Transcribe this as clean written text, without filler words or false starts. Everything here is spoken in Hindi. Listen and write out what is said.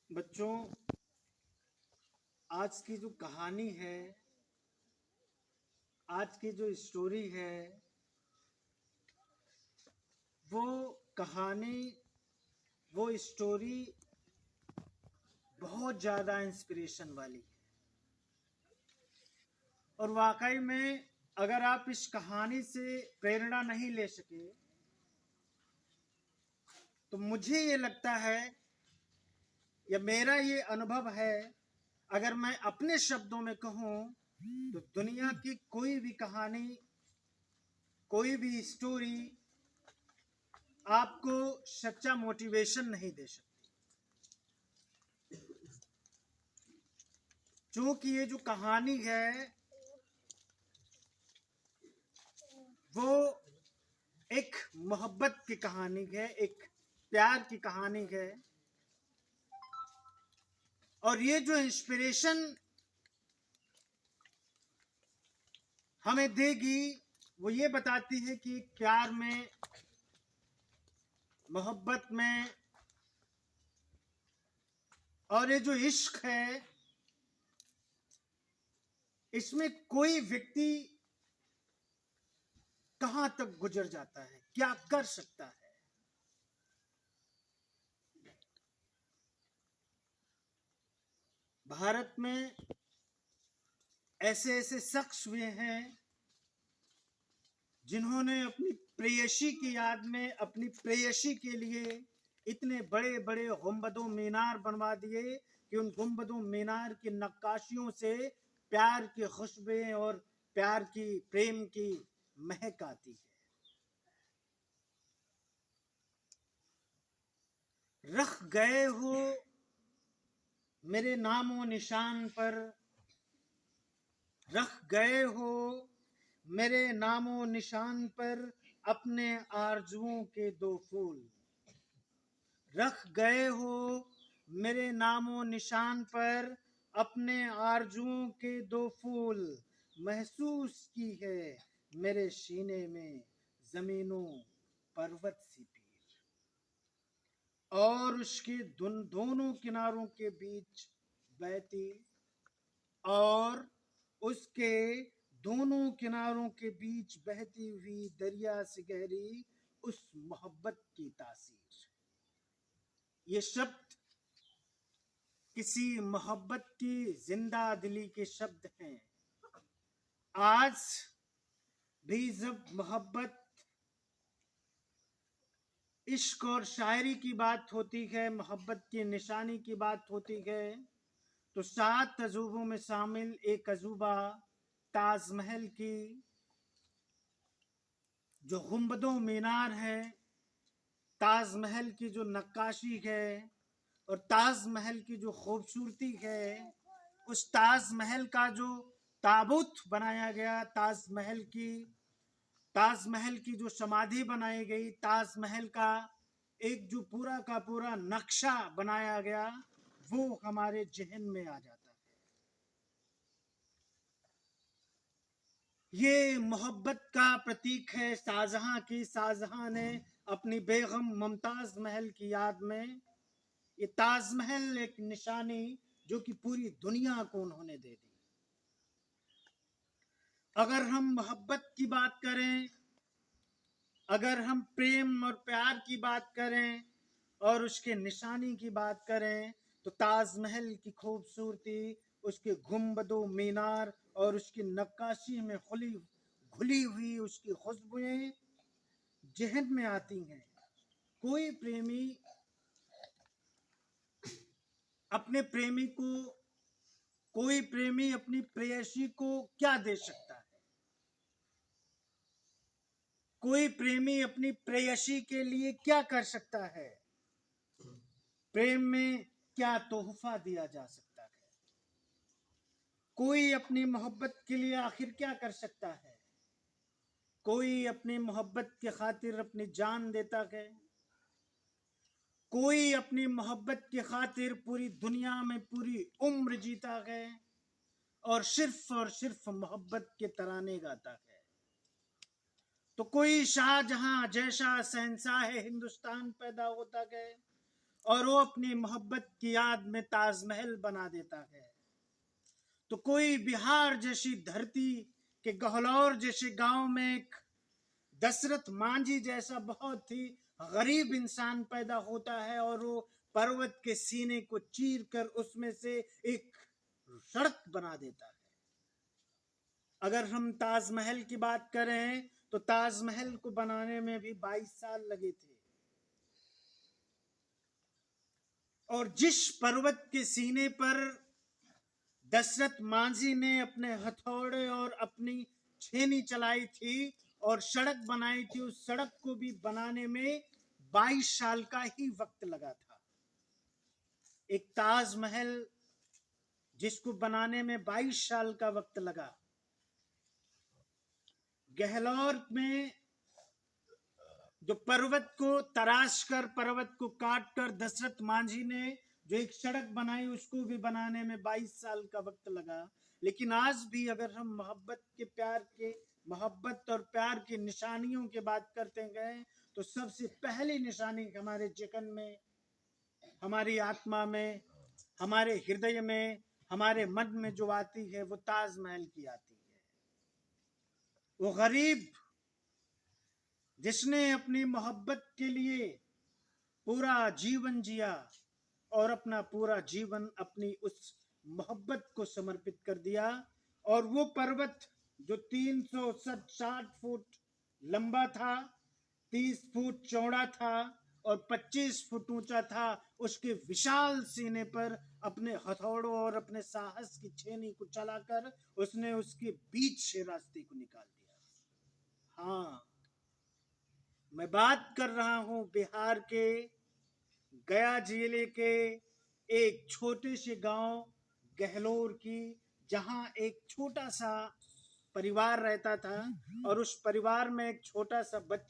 बच्चों, आज की जो कहानी है, आज की जो स्टोरी है, वो कहानी, वो स्टोरी बहुत ज़्यादा इंस्पिरेशन वाली है। और वाकई में अगर आप इस कहानी से प्रेरणा नहीं ले सके तो मुझे ये लगता है या मेरा ये अनुभव है, अगर मैं अपने शब्दों में कहूँ तो दुनिया की कोई भी कहानी, कोई भी स्टोरी आपको सच्चा मोटिवेशन नहीं दे सकती। क्योंकि ये जो कहानी है वो एक मोहब्बत की कहानी है, एक प्यार की कहानी है। और ये जो इंस्पिरेशन हमें देगी वो ये बताती है कि प्यार में, मोहब्बत में, और ये जो इश्क है, इसमें कोई व्यक्ति कहां तक गुजर जाता है, क्या कर सकता है। भारत में ऐसे ऐसे शख्स हुए हैं जिन्होंने अपनी प्रेयसी की याद में, अपनी प्रेयसी के लिए इतने बड़े बड़े गुंबदों मीनार बनवा दिए कि उन गुंबदों मीनार की नक्काशियों से प्यार की खुशबुएं और प्यार की, प्रेम की महक आती है। रख गए हो मेरे नामो निशान पर, रख गए हो मेरे नामो निशान पर अपने आरजुओं के दो फूल। रख गए हो मेरे नामो निशान पर अपने आरजुओं के दो फूल। महसूस की है मेरे सीने में जमीनों पर्वत सी पीर, और उसके दोनों किनारों के बीच बहती, और उसके दोनों किनारों के बीच बहती हुई दरिया से गहरी उस मोहब्बत की तासीर। ये शब्द किसी मोहब्बत की जिंदा दिली के शब्द हैं। आज भी जब मोहब्बत, इश्क और शायरी की बात होती है, मोहब्बत की निशानी की बात होती है, तो 7 अजूबों में शामिल एक अजूबा ताजमहल की जो गुंबदों मीनार है, ताजमहल की जो नक्काशी है और ताजमहल की जो खूबसूरती है, उस ताजमहल का जो ताबूत बनाया गया, ताजमहल की जो समाधि बनाई गई, ताजमहल का एक जो पूरा का पूरा नक्शा बनाया गया, वो हमारे जहन में आ जाता है। ये मोहब्बत का प्रतीक है शाहजहां की। शाहजहां ने अपनी बेगम मुमताज महल की याद में ये ताजमहल एक निशानी जो कि पूरी दुनिया को उन्होंने दे दी। अगर हम मोहब्बत की बात करें, अगर हम प्रेम और प्यार की बात करें और उसके निशानी की बात करें, तो ताजमहल की खूबसूरती, उसके गुंबदों मीनार और उसकी नक्काशी में घुली हुई उसकी खुशबुएं जहन में आती हैं। कोई प्रेमी अपने प्रेमी को, कोई प्रेमी अपनी प्रेयसी को क्या दे सकता है? कोई प्रेमी अपनी प्रेयसी के लिए क्या कर सकता है? प्रेम में क्या तोहफा दिया जा सकता है? कोई अपनी मोहब्बत के लिए आखिर क्या कर सकता है? कोई अपनी मोहब्बत की खातिर अपनी जान देता है, कोई अपनी मोहब्बत की खातिर पूरी दुनिया में पूरी उम्र जीता है और सिर्फ मोहब्बत के तराने गाता है। तो कोई शाहजहां जैसा शहंशाह हिंदुस्तान पैदा होता है, और वो अपनी मोहब्बत की याद में ताजमहल बना देता है। तो कोई बिहार जैसी धरती के गहलौर जैसे गांव में एक दशरथ मांझी जैसा बहुत ही गरीब इंसान पैदा होता है और वो पर्वत के सीने को चीर कर उसमें से एक सड़क बना देता है। अगर हम ताजमहल की बात करें तो ताजमहल को बनाने में भी 22 साल लगे थे। और जिस पर्वत के सीने पर दशरथ मांझी ने अपने हथौड़े और अपनी छेनी चलाई थी और सड़क बनाई थी, उस सड़क को भी बनाने में 22 साल का ही वक्त लगा था। एक ताजमहल जिसको बनाने में 22 साल का वक्त लगा। गहलौर में जो पर्वत को तराश कर, पर्वत को काट कर दशरथ मांझी ने जो एक सड़क बनाई, उसको भी बनाने में 22 साल का वक्त लगा। लेकिन आज भी अगर हम मोहब्बत और प्यार की निशानियों की बात करते गए तो सबसे पहली निशानी हमारे जिगन में, हमारी आत्मा में, हमारे हृदय में, हमारे मन में जो आती है वो ताजमहल की आती है। वो गरीब जिसने अपनी मोहब्बत के लिए पूरा जीवन जिया और अपना पूरा जीवन अपनी उस मोहब्बत को समर्पित कर दिया। और वो पर्वत जो 360 फुट लंबा था, 30 फुट चौड़ा था और 25 फुट ऊंचा था, उसके विशाल सीने पर अपने हथौड़ों और अपने साहस की छेनी को चलाकर उसने उसके बीच से रास्ते को निकाल दिया। हाँ, मैं बात कर रहा हूं बिहार के गया जिले के एक छोटे से गांव गहलोर की, जहां एक छोटा सा परिवार रहता था और उस परिवार में एक छोटा सा बच्चा